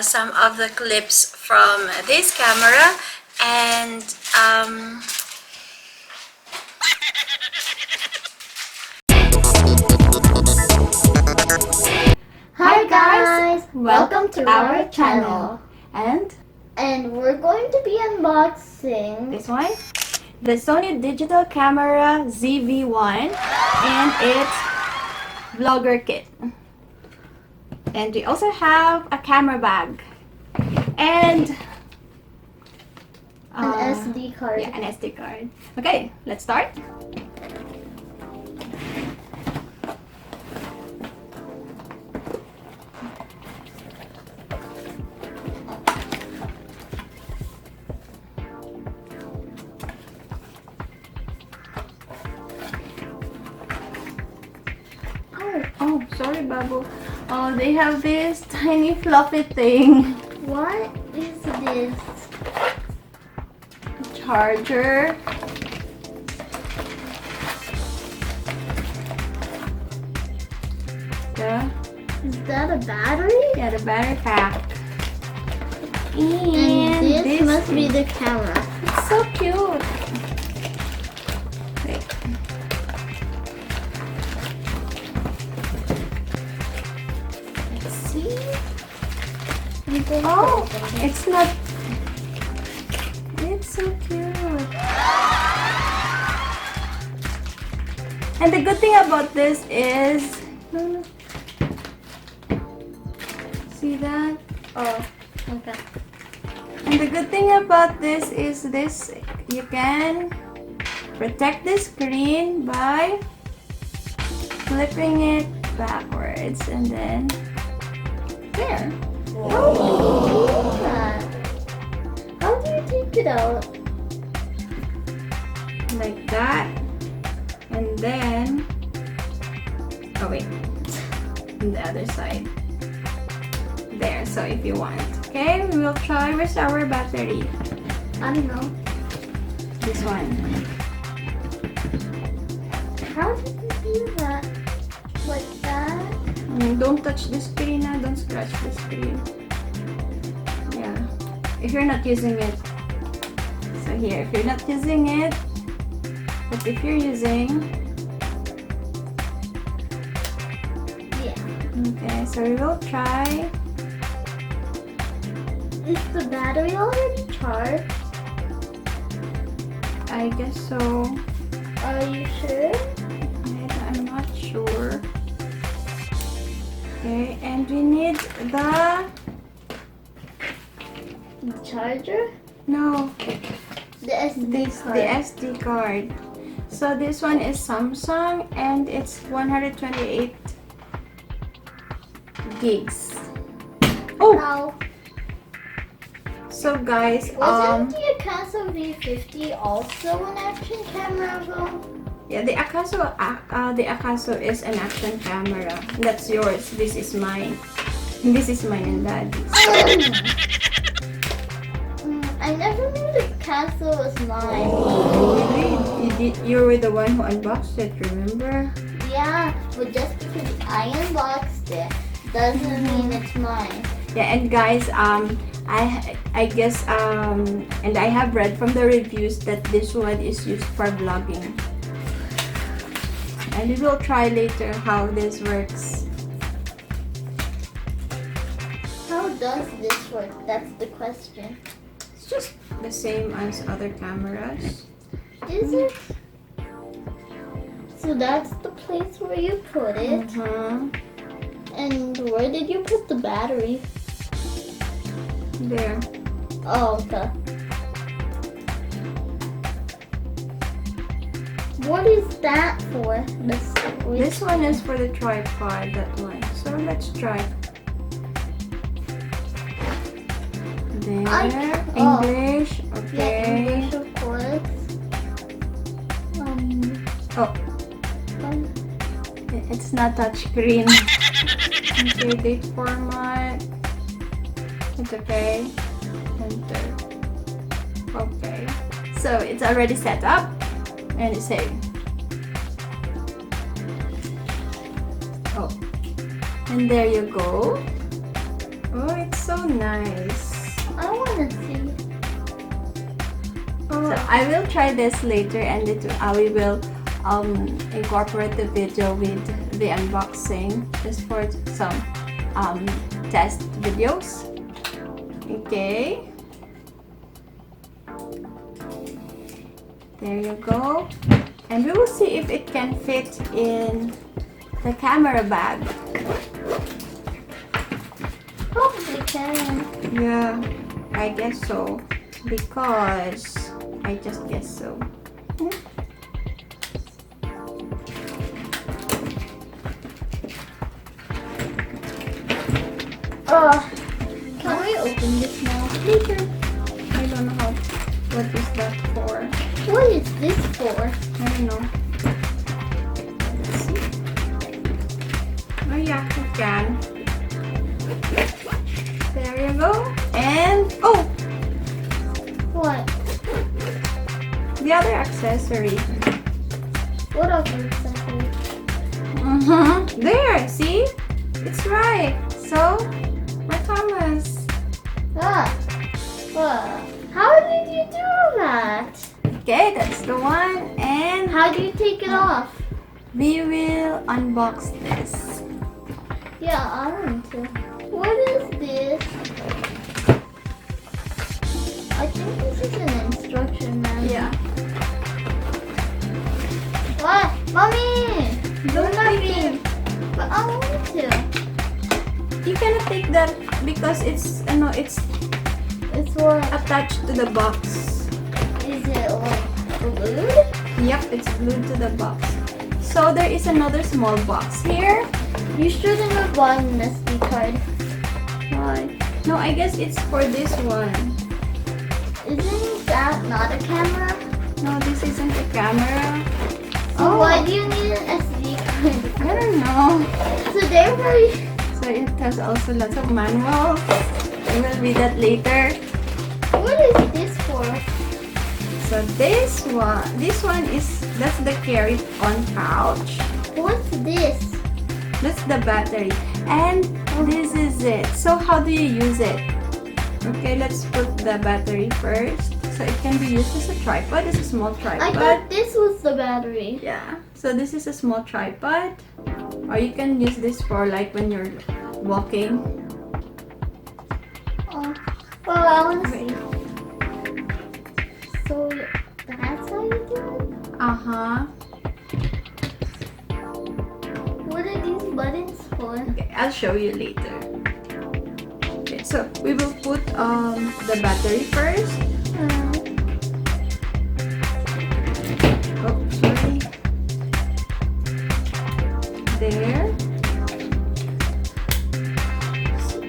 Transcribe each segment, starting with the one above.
some of the clips from this camera, and Hi guys! Welcome to our channel. And we're going to be unboxing This one, the Sony Digital Camera ZV-1 and its vlogger kit. And we also have a camera bag and an SD card. Yeah, an SD card. Okay, let's start. Oh, sorry, Babu. Oh, they have this tiny fluffy thing. What is this? Charger. Yeah. Is that a battery? Yeah, the battery pack. And this must be the camera. It's so cute. Wait. Let's see. Oh, it's not. It's so cute. And the good thing about this is, see that? Oh, okay. And the good thing about this is you can protect the screen by flipping it backwards and then there. Oh, how do you take it out? Like that. And then, oh wait, on the other side. There, so if you want. Okay, we will try. Where's our battery? I don't know. This one. How did you do that? Like that? Don't touch the screen now. Don't scratch the screen. Yeah. If you're not using it. So here, if you're not using it. But if you're using. Yeah. Okay, so we will try. Is the battery already charged? I guess so. Are you sure? I'm not sure. Okay, and we need the charger? no, The SD card. the SD card. So this one is Samsung and it's 128 gigs. Oh, Wow. so guys, Wasn't the Akaso V50 also an action camera though? yeah, the Akaso is an action camera. That's yours. This is mine. This is mine and Daddy's. I never knew the Akaso was mine. Really? You were the one who unboxed it, remember? Yeah, but just because I unboxed it doesn't mean it's mine. Yeah, and guys, I guess and I have read from the reviews that this one is used for vlogging. And we will try later how this works. How does this work? That's the question. It's just the same as other cameras. Is it? So that's the place where you put it. And where did you put the battery? There. Oh, okay. What is that for? This one is for the tripod, that one. So let's try. There. English. Okay. Yeah, English, of course. It's not touchscreen. Okay, date format. It's okay. Enter. Okay. So it's already set up and it's saved. Oh. And there you go. Oh, it's so nice. I want to see. So I will try this later, and we will incorporate the video with the unboxing just for some test videos. Okay. There you go. And we will see if it can fit in the camera bag. Probably can. Yeah, I guess so. Because I just guess so. Can we open this now? Later. I don't know what is that for. What is this for? I don't know. Let's see. Oh yeah, you can. There you go. And oh, What? the other accessory. What other accessory? There, see? It's right. So, my Thomas. How did you do that? Okay, that's the one. And How do you take it off? we will unbox this. Yeah, I want to. What is this? I think this is an instruction manual. Yeah. What? Mommy! Don't take it. But I want to. You cannot take that because it's It's what? attached to the box. Is it like glued? Yep, it's glued to the box. So there is another small box here. You shouldn't have bought an SD card. Why? No, I guess it's for this one. Isn't that not a camera? No, this isn't a camera. So why do you need an SD card? I don't know. So therefore, So it has also lots of manuals. We will read that later. what is this for? So this one that's the carry-on pouch. What's this? That's the battery. And this is it. So how do you use it? Okay, let's put the battery first. So it can be used as a tripod. It's a small I tripod. thought this was the battery. Yeah. So this is a small tripod. Or you can use this for like when you're walking. Well, I want to see. So that's how you do it? Uh-huh. What are these buttons for? Okay, I'll show you later. Okay, so we will put the battery first. Oh, sorry. There.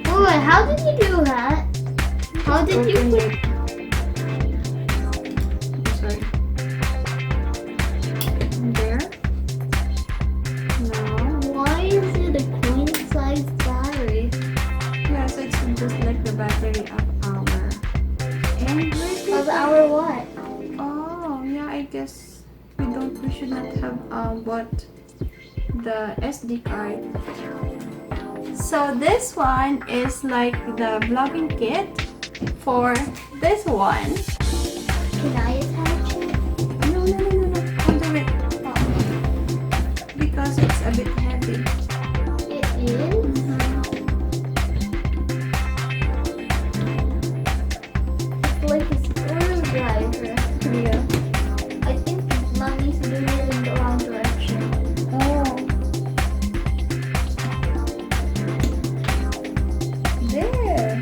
Oh, how did you do that? How did you Open put? it. Sorry. There. Now. Why is it a coin-sized battery? Yeah, so it's just like the battery of our. And Of our what? Oh, yeah, I guess we should not have bought the SD card. So this one is like the vlogging kit for this one. Can I attach it? No, I'll do it. Because it's a bit heavy. It is. It's like a screwdriver. Yeah. I think mommy's doing it in the wrong direction. Oh. There.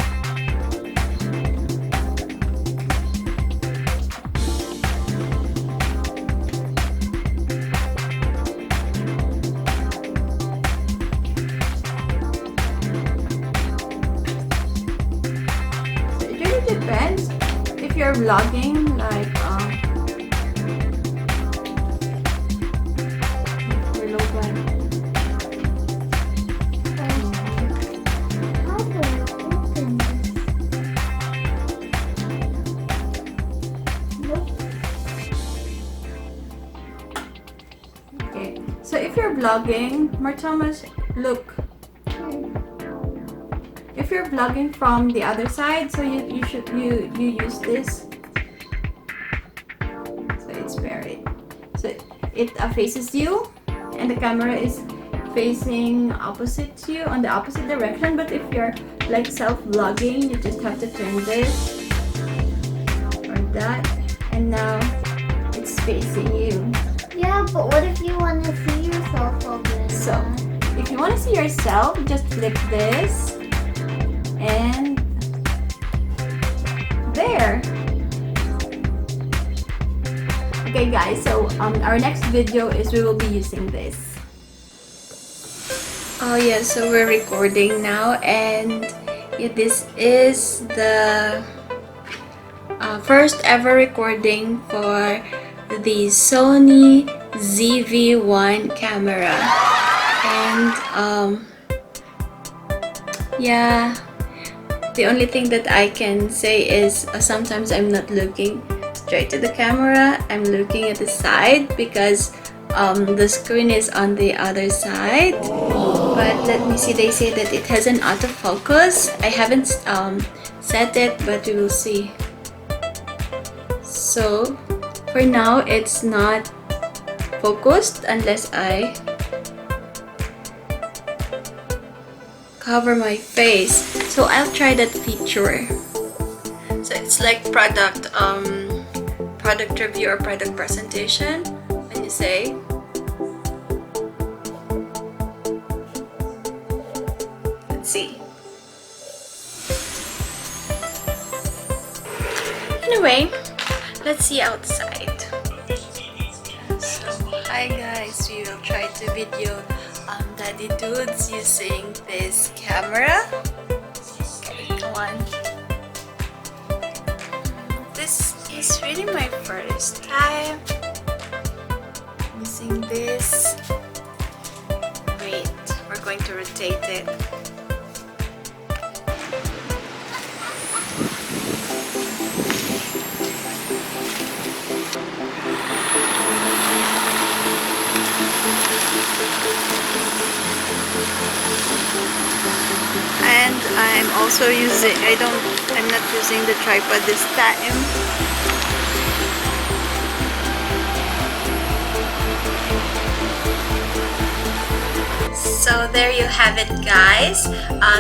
So it really depends if you're vlogging like your low plan. How do I open this? Nope. Okay. So if you're vlogging, Thomas, look. If you're vlogging from the other side, so you use this. So it's very, so it faces you, and the camera is facing opposite to you, on the opposite direction. But if you're like self-vlogging, you just have to turn this or that, and now it's facing you. Yeah, but what if you want to see yourself again? So if you want to see yourself, just flip this and there. Okay guys, so our next video is we will be using this. Oh yeah, so we're recording now, and yeah, this is the first ever recording for the Sony ZV-1 camera. And yeah, the only thing that I can say is sometimes I'm not looking straight to the camera, I'm looking at the side because the screen is on the other side. But let me see, they say that it has an autofocus. I haven't set it, but we will see. So for now it's not focused unless I cover my face. So I'll try that feature. So it's like product review or product presentation when you say. Let's see. Anyway, let's see outside. So hi guys, we will try to video daddy dudes using this camera. Okay, come on. This is really my first time using this. Wait, we're going to rotate it. And I'm also using, I'm not using the tripod this time. So there you have it guys,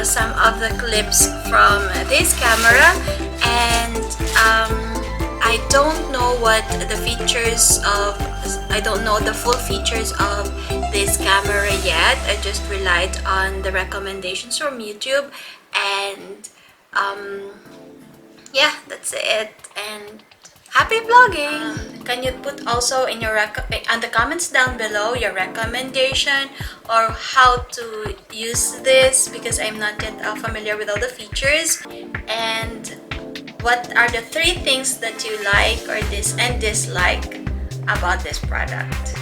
some of the clips from this camera, and I don't know what the features of, I don't know the full features of this camera yet. I just relied on the recommendations from YouTube, and yeah, that's it. And happy vlogging! Can you put also in your on the comments down below your recommendation or how to use this, because I'm not yet familiar with all the features, and what are the 3 things that you like or dislike about this product.